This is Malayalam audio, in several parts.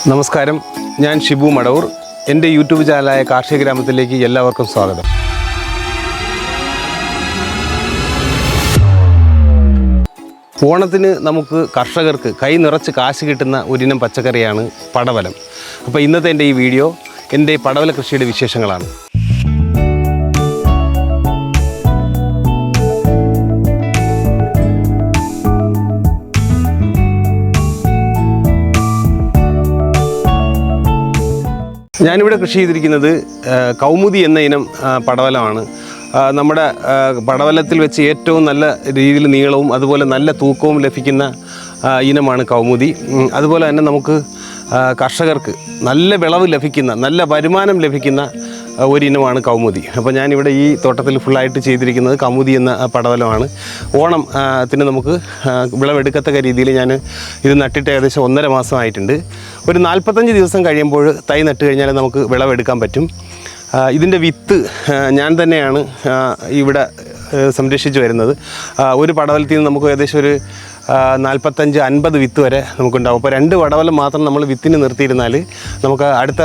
നമസ്കാരം, ഞാൻ ഷിബു മടവൂർ. എൻ്റെ യൂട്യൂബ് ചാനലായ കാർഷിക ഗ്രാമത്തിലേക്ക് എല്ലാവർക്കും സ്വാഗതം. ഓണത്തിന് നമുക്ക് കർഷകർക്ക് കൈ നിറച്ച് കാശ് കിട്ടുന്ന ഒരിനം പച്ചക്കറിയാണ് പടവലം. അപ്പോൾ ഇന്നത്തെ എൻ്റെ ഈ വീഡിയോ എൻ്റെ പടവല കൃഷിയുടെ വിശേഷങ്ങളാണ്. ഞാനിവിടെ കൃഷി ചെയ്തിരിക്കുന്നത് കൗമുദി എന്ന ഇനം പടവലമാണ്. നമ്മുടെ പടവലത്തിൽ വെച്ച് ഏറ്റവും നല്ല രീതിയിൽ നീളവും അതുപോലെ നല്ല തൂക്കവും ലഭിക്കുന്ന ഇനമാണ് കൗമുദി. അതുപോലെ തന്നെ നമുക്ക് കർഷകർക്ക് നല്ല വിളവ് ലഭിക്കുന്ന, നല്ല വരുമാനം ലഭിക്കുന്ന ഒരിനമാണ് കൗമുദി. അപ്പോൾ ഞാനിവിടെ ഈ തോട്ടത്തിൽ ഫുള്ളായിട്ട് ചെയ്തിരിക്കുന്നത് കൗമുദി എന്ന പടവലമാണ്. ഓണത്തിന് നമുക്ക് വിളവെടുക്കത്തക്ക രീതിയിൽ ഞാൻ ഇത് നട്ടിട്ട് ഏകദേശം 1.5 മാസമായിട്ടുണ്ട്. ഒരു 45 ദിവസം കഴിയുമ്പോൾ തൈ നട്ട് കഴിഞ്ഞാൽ നമുക്ക് വിളവെടുക്കാൻ പറ്റും. ഇതിൻ്റെ വിത്ത് ഞാൻ തന്നെയാണ് ഇവിടെ സംരക്ഷിച്ച് വരുന്നത്. ഒരു പടവലത്തിൽ നിന്ന് നമുക്ക് ഏകദേശം ഒരു 45-50 വിത്ത് വരെ നമുക്കുണ്ടാവും. അപ്പോൾ 2 പടവലം മാത്രം നമ്മൾ വിത്തിന് നിർത്തിയിരുന്നാൽ നമുക്ക് അടുത്ത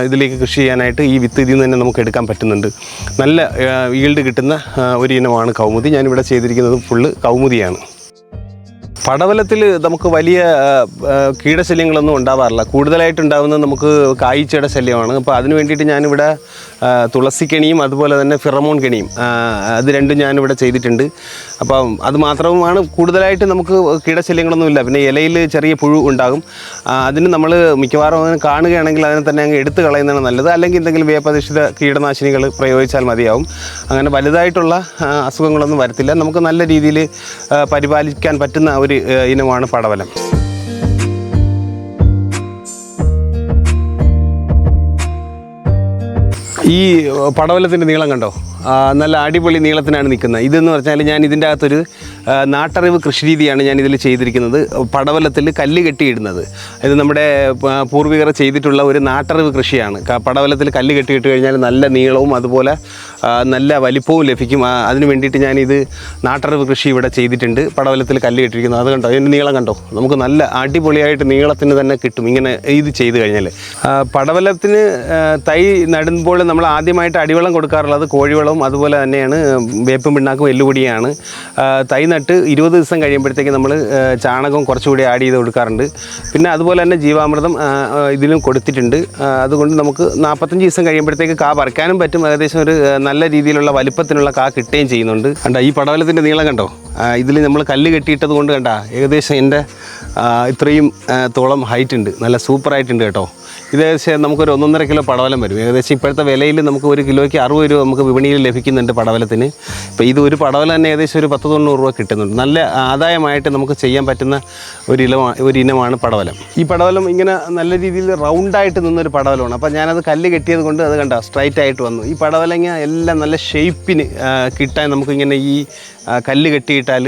ഇതിലേക്ക് കൃഷി ചെയ്യാനായിട്ട് ഈ വിത്ത് ഇതിൽ നിന്ന് തന്നെ നമുക്ക് എടുക്കാൻ പറ്റുന്നുണ്ട്. നല്ല ഈൽഡ് കിട്ടുന്ന ഒരു ഇനമാണ് കൗമുദി. ഞാനിവിടെ ചെയ്തിരിക്കുന്നത് ഫുള്ള് കൗമുദിയാണ്. പടവലത്തിൽ നമുക്ക് വലിയ കീടശല്യങ്ങളൊന്നും ഉണ്ടാവാറില്ല. കൂടുതലായിട്ടുണ്ടാകുന്നത് നമുക്ക് കായ്ച്ചയുടെ ശല്യമാണ്. അപ്പോൾ അതിന് വേണ്ടിയിട്ട് ഞാനിവിടെ തുളസിക്കണിയും അതുപോലെ തന്നെ ഫിറമോൺ കെണിയും അത് രണ്ടും ഞാനിവിടെ ചെയ്തിട്ടുണ്ട്. അപ്പം അത് മാത്രമാണ് കൂടുതലായിട്ട് നമുക്ക് കീടശല്യങ്ങളൊന്നുമില്ല. പിന്നെ ഇലയിൽ ചെറിയ പുഴു ഉണ്ടാകും. അതിന് നമ്മൾ മിക്കവാറും അതിന് കാണുകയാണെങ്കിൽ അതിനെ തന്നെ അങ്ങ് എടുത്ത് കളയുന്നതാണ് നല്ലത്. അല്ലെങ്കിൽ എന്തെങ്കിലും വേപ്പധിഷ്ഠിത കീടനാശിനികൾ പ്രയോഗിച്ചാൽ മതിയാവും. അങ്ങനെ വലുതായിട്ടുള്ള അസുഖങ്ങളൊന്നും വരത്തില്ല. നമുക്ക് നല്ല രീതിയിൽ പരിപാലിക്കാൻ പറ്റുന്ന ഒരു ഇനമാണ് പടവലം. ഈ പടവലത്തിൻ്റെ നീളം കണ്ടോ, നല്ല അടിപൊളി നീളത്തിനാണ് നിൽക്കുന്നത്. ഇതെന്ന് പറഞ്ഞാൽ ഞാൻ ഇതിൻ്റെ അകത്തൊരു നാട്ടറിവ് കൃഷി രീതിയാണ് ഞാൻ ഇതിൽ ചെയ്തിരിക്കുന്നത്. പടവലത്തിൽ കല്ല് കെട്ടിയിടുന്നത് ഇത് നമ്മുടെ പൂർവികർ ചെയ്തിട്ടുള്ള ഒരു നാട്ടറിവ് കൃഷിയാണ്. പടവലത്തിൽ കല്ല് കെട്ടിയിട്ട് കഴിഞ്ഞാൽ നല്ല നീളവും അതുപോലെ നല്ല വലിപ്പവും ലഭിക്കും. അതിന് വേണ്ടിയിട്ട് ഞാനിത് നാട്ടറിവ് കൃഷി ഇവിടെ ചെയ്തിട്ടുണ്ട്. പടവലത്തിൽ കല്ല് കെട്ടിയിരിക്കുന്നത് അത് കണ്ടോ, അതിൻ്റെ നീളം കണ്ടോ, നമുക്ക് നല്ല അടിപൊളിയായിട്ട് നീളത്തിന് തന്നെ കിട്ടും ഇങ്ങനെ ഇത് ചെയ്ത് കഴിഞ്ഞാൽ. പടവലത്തിന് തൈ നടുമ്പോൾ നമ്മൾ ആദ്യമായിട്ട് അടിവെള്ളം കൊടുക്കാറുള്ളത് കോഴിവെള്ളവും അതുപോലെ തന്നെയാണ് വേപ്പും പിണ്ണാക്കും എല്ലുപൊടിയാണ്. തൈ നട്ട് 20 ദിവസം കഴിയുമ്പോഴത്തേക്ക് നമ്മൾ ചാണകം കുറച്ചുകൂടി ആഡ് ചെയ്ത് കൊടുക്കാറുണ്ട്. പിന്നെ അതുപോലെ തന്നെ ജീവാമൃതം ഇതിലും കൊടുത്തിട്ടുണ്ട്. അതുകൊണ്ട് നമുക്ക് 45 ദിവസം കഴിയുമ്പോഴത്തേക്ക് കാ പറിക്കാനും പറ്റും. ഏകദേശം ഒരു നല്ല രീതിയിലുള്ള വലിപ്പത്തിനുള്ള കാ കിട്ടുകയും ചെയ്യുന്നുണ്ട്. കണ്ടോ ഈ പടവലത്തിൻ്റെ നീളം കണ്ടോ, ഇതിൽ നമ്മൾ കല്ല് കെട്ടിയിട്ടത് കൊണ്ട് കണ്ട ഏകദേശം എൻ്റെ ഇത്രയും തോളം ഹൈറ്റ് ഉണ്ട്. നല്ല സൂപ്പറായിട്ടുണ്ട് കേട്ടോ. ഇത് ഏകദേശം നമുക്കൊരു 1.5 കിലോ പടവലം വരും. ഏകദേശം ഇപ്പോഴത്തെ വിലയിൽ നമുക്ക് 1 കിലോയ്ക്ക് 60 രൂപ നമുക്ക് വിപണിയിൽ ലഭിക്കുന്നുണ്ട് പടവലത്തിന്. ഇപ്പോൾ ഇത് ഒരു പടവലം തന്നെ ഏകദേശം ഒരു 10-90 രൂപ കിട്ടുന്നുണ്ട്. നല്ല ആദായമായിട്ട് നമുക്ക് ചെയ്യാൻ പറ്റുന്ന ഒരു ഇനമാണ് പടവലം. ഈ പടവലം ഇങ്ങനെ നല്ല രീതിയിൽ റൗണ്ടായിട്ട് നിന്നൊരു പടവലമാണ്. അപ്പോൾ ഞാനത് കല്ല് കെട്ടിയത് കൊണ്ട് അത് കണ്ട സ്ട്രൈറ്റ് ആയിട്ട് വന്നു. ഈ പടവലങ്ങ എല്ലാം നല്ല ഷേപ്പിന് കിട്ടാൻ നമുക്കിങ്ങനെ ഈ കല്ല് കെട്ടിയിട്ടാൽ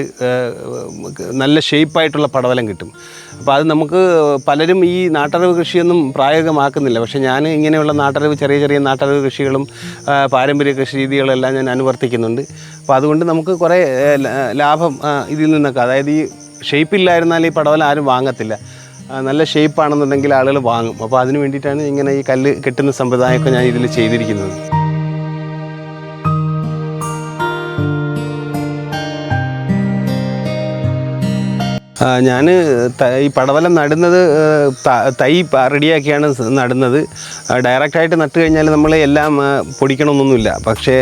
നല്ല ഷേപ്പായിട്ടുള്ള പടവലം കിട്ടും. അപ്പോൾ അത് നമുക്ക് പലരും ഈ നാട്ടറിവ് കൃഷിയൊന്നും പ്രായോഗികമാക്കുന്നില്ല. പക്ഷേ ഞാൻ ഇങ്ങനെയുള്ള നാട്ടറിവ് ചെറിയ നാട്ടറിവ് കൃഷികളും പാരമ്പര്യ കൃഷി രീതികളെല്ലാം ഞാൻ അനുവർത്തിക്കുന്നുണ്ട്. അപ്പോൾ അതുകൊണ്ട് നമുക്ക് കുറേ ലാഭം ഇതിൽ നിന്നൊക്കെ, അതായത് ഈ ഷേപ്പില്ലായിരുന്നാൽ ഈ പടവലം ആരും വാങ്ങത്തില്ല. നല്ല ഷേപ്പാണെന്നുണ്ടെങ്കിൽ ആളുകൾ വാങ്ങും. അപ്പോൾ അതിന് വേണ്ടിയിട്ടാണ് ഇങ്ങനെ ഈ കല്ല് കെട്ടുന്ന സമ്പ്രദായമൊക്കെ ഞാൻ ഇതിൽ ചെയ്തിരിക്കുന്നത്. ഞാൻ ഈ പടവലം നടുന്നത് തൈ റെഡിയാക്കിയാണ് നടുന്നത്. ഡയറക്റ്റായിട്ട് നട്ട് കഴിഞ്ഞാൽ നമ്മൾ എല്ലാം പൊടിക്കണമെന്നൊന്നുമില്ല. പക്ഷേ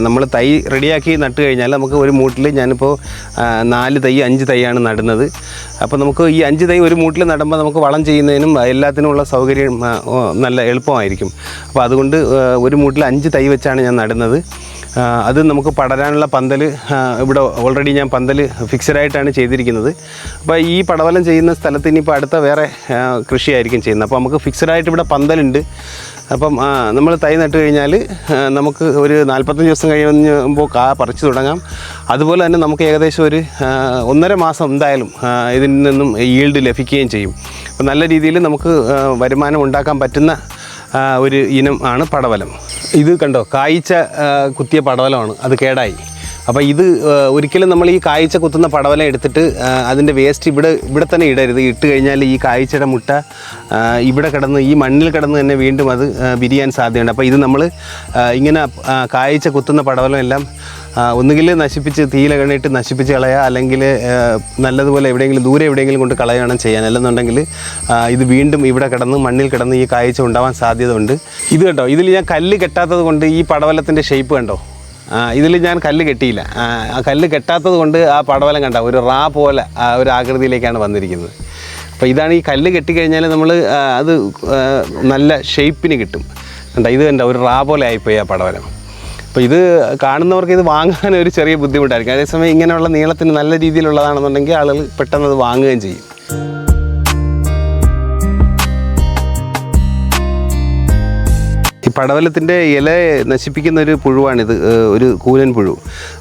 നമ്മൾ തൈ റെഡിയാക്കി നട്ട് കഴിഞ്ഞാൽ നമുക്ക് ഒരു മൂട്ടിൽ ഞാനിപ്പോൾ 4 തൈ 5 തൈയാണ് നടുന്നത്. അപ്പോൾ നമുക്ക് ഈ 5 തൈ ഒരു മൂട്ടിൽ നടുമ്പോൾ നമുക്ക് വളം ചെയ്യുന്നതിനും എല്ലാത്തിനുമുള്ള സൗകര്യം നല്ല എളുപ്പമായിരിക്കും. അപ്പോൾ അതുകൊണ്ട് ഒരു മൂട്ടിൽ 5 തൈ വെച്ചാണ് ഞാൻ നടുന്നത്. അത് നമുക്ക് പടരാനുള്ള പന്തൽ ഇവിടെ ഓൾറെഡി ഞാൻ പന്തൽ ഫിക്സഡായിട്ടാണ് ചെയ്തിരിക്കുന്നത്. അപ്പോൾ ഈ പടവലം ചെയ്യുന്ന സ്ഥലത്ത് ഇനിയിപ്പോൾ അടുത്ത വേറെ കൃഷിയായിരിക്കും ചെയ്യുന്നത്. അപ്പോൾ നമുക്ക് ഫിക്സഡായിട്ട് ഇവിടെ പന്തലുണ്ട്. അപ്പം നമ്മൾ തൈ നട്ട് കഴിഞ്ഞാൽ നമുക്ക് ഒരു 45 ദിവസം കഴിയുമ്പോൾ കാ പറിച്ചു തുടങ്ങാം. അതുപോലെ തന്നെ നമുക്ക് ഏകദേശം ഒരു 1.5 മാസം എന്തായാലും ഇതിൽ നിന്നും ഈൽഡ് ലഭിക്കുകയും ചെയ്യും. അപ്പോൾ നല്ല രീതിയിൽ നമുക്ക് വരുമാനം ഉണ്ടാക്കാൻ പറ്റുന്ന ഒരു ഇനം ആണ് പടവലം. ഇത് കണ്ടോ, കായ്ച്ച കുത്തിയ പടവലമാണ്. അത് കേടായി. അപ്പോൾ ഇത് ഒരിക്കലും നമ്മൾ ഈ കായ്ച്ച കുത്തുന്ന പടവലം എടുത്തിട്ട് അതിൻ്റെ വേസ്റ്റ് ഇവിടെ തന്നെ ഇടരുത്. ഇട്ട് കഴിഞ്ഞാൽ ഈ കായ്ച്ചയുടെ മുട്ട ഇവിടെ കിടന്ന് ഈ മണ്ണിൽ കിടന്ന് തന്നെ വീണ്ടും അത് വിരിയാൻ സാധ്യതയുണ്ട്. അപ്പോൾ ഇത് നമ്മൾ ഇങ്ങനെ കായ്ച്ച കുത്തുന്ന പടവലം എല്ലാം ഒന്നുകിൽ നശിപ്പിച്ച് തീയിലകണിട്ട് നശിപ്പിച്ച് കളയുക, അല്ലെങ്കിൽ നല്ലതുപോലെ ദൂരെ എവിടെയെങ്കിലും കൊണ്ട് കളയുകയാണ് ചെയ്യാൻ. അല്ലെന്നുണ്ടെങ്കിൽ ഇത് വീണ്ടും ഇവിടെ കിടന്ന് മണ്ണിൽ കിടന്ന് ഈ കായ്ച്ച ഉണ്ടാവാൻ സാധ്യത ഉണ്ട്. ഇത് കണ്ടോ, ഇതിൽ ഞാൻ കല്ല് കെട്ടാത്തത് കൊണ്ട് ഈ പടവലത്തിൻ്റെ ഷേപ്പ് കണ്ടോ, ഇതിൽ ഞാൻ കല്ല് കെട്ടിയില്ല. ആ കല്ല് കെട്ടാത്തത് കൊണ്ട് ആ പടവലം കണ്ട ഒരു റാ പോലെ ഒരു ആകൃതിയിലേക്കാണ് വന്നിരിക്കുന്നത്. അപ്പോൾ ഇതാണ് ഈ കല്ല് കെട്ടിക്കഴിഞ്ഞാൽ നമ്മൾ അത് നല്ല ഷേപ്പിന് കിട്ടും. കണ്ടോ, ഇത് കണ്ടോ ഒരു റാ പോലെ ആയിപ്പോയി ആ പടവലം. അപ്പോൾ ഇത് കാണുന്നവർക്ക് ഇത് വാങ്ങാൻ ഒരു ചെറിയ ബുദ്ധിമുട്ടായിരിക്കും. അതേസമയം ഇങ്ങനെയുള്ള നീളത്തിന് നല്ല രീതിയിലുള്ളതാണെന്നുണ്ടെങ്കിൽ ആളുകൾ പെട്ടെന്ന് അത് വാങ്ങുകയും ചെയ്യും. ഈ പടവലത്തിൻ്റെ ഇല നശിപ്പിക്കുന്ന ഒരു പുഴുവാണിത്, ഒരു കൂനൻ പുഴു.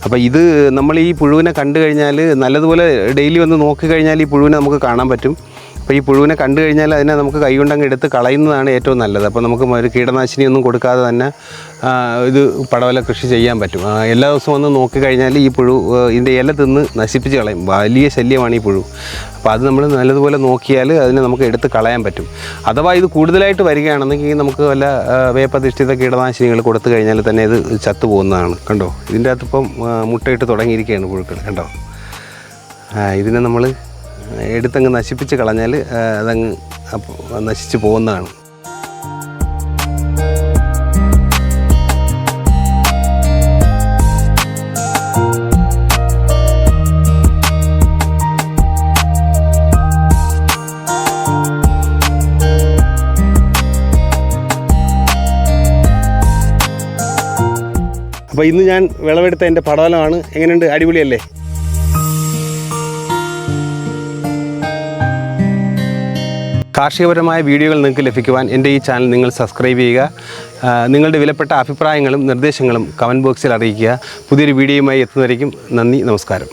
അപ്പോൾ ഇത് നമ്മൾ ഈ പുഴുവിനെ കണ്ടു കഴിഞ്ഞാൽ നല്ലതുപോലെ ഡെയിലി വന്ന് നോക്കിക്കഴിഞ്ഞാൽ ഈ പുഴുവിനെ നമുക്ക് കാണാൻ പറ്റും. അപ്പോൾ ഈ പുഴുവിനെ കണ്ടു കഴിഞ്ഞാൽ അതിനെ നമുക്ക് കൈകൊണ്ടങ്ങ് എടുത്ത് കളയുന്നതാണ് ഏറ്റവും നല്ലത്. അപ്പോൾ നമുക്ക് ഒരു കീടനാശിനിയൊന്നും കൊടുക്കാതെ തന്നെ ഇത് പടവല കൃഷി ചെയ്യാൻ പറ്റും. എല്ലാ ദിവസവും വന്ന് നോക്കിക്കഴിഞ്ഞാൽ ഈ പുഴു ഇതിൻ്റെ ഇല തിന്ന് നശിപ്പിച്ച് കളയും. വലിയ ശല്യമാണ് ഈ പുഴു. അപ്പോൾ അത് നമ്മൾ നല്ലതുപോലെ നോക്കിയാൽ അതിനെ നമുക്ക് എടുത്ത് കളയാൻ പറ്റും. അഥവാ ഇത് കൂടുതലായിട്ട് വരികയാണെന്നെങ്കിൽ നമുക്ക് വല്ല വേപ്പധിഷ്ഠിത കീടനാശിനികൾ കൊടുത്തു കഴിഞ്ഞാൽ തന്നെ ഇത് ചത്തുപോകുന്നതാണ്. കണ്ടോ, ഇതിൻ്റെ അകത്തിപ്പം മുട്ടയിട്ട് തുടങ്ങിയിരിക്കുകയാണ് പുഴുക്കൾ. കണ്ടോ, ഇതിനെ നമ്മൾ എടുത്തങ്ങ് നശിപ്പിച്ച് കളഞ്ഞാൽ അതങ്ങ് നശിച്ച് പോകുന്നതാണ്. അപ്പോൾ ഇന്ന് ഞാൻ വിളവെടുത്ത എൻ്റെ പടവലമാണ്. എങ്ങനെയുണ്ട്? അടിപൊളിയല്ലേ? കാർഷികപരമായ വീഡിയോകൾ നിങ്ങൾക്ക് ലഭിക്കുവാൻ എൻ്റെ ഈ ചാനൽ നിങ്ങൾ സബ്സ്ക്രൈബ് ചെയ്യുക. നിങ്ങളുടെ വിലപ്പെട്ട അഭിപ്രായങ്ങളും നിർദ്ദേശങ്ങളും കമൻറ്റ് ബോക്സിൽ അറിയിക്കുക. പുതിയൊരു വീഡിയോയുമായി എത്തുന്നവരേക്കും നന്ദി, നമസ്കാരം.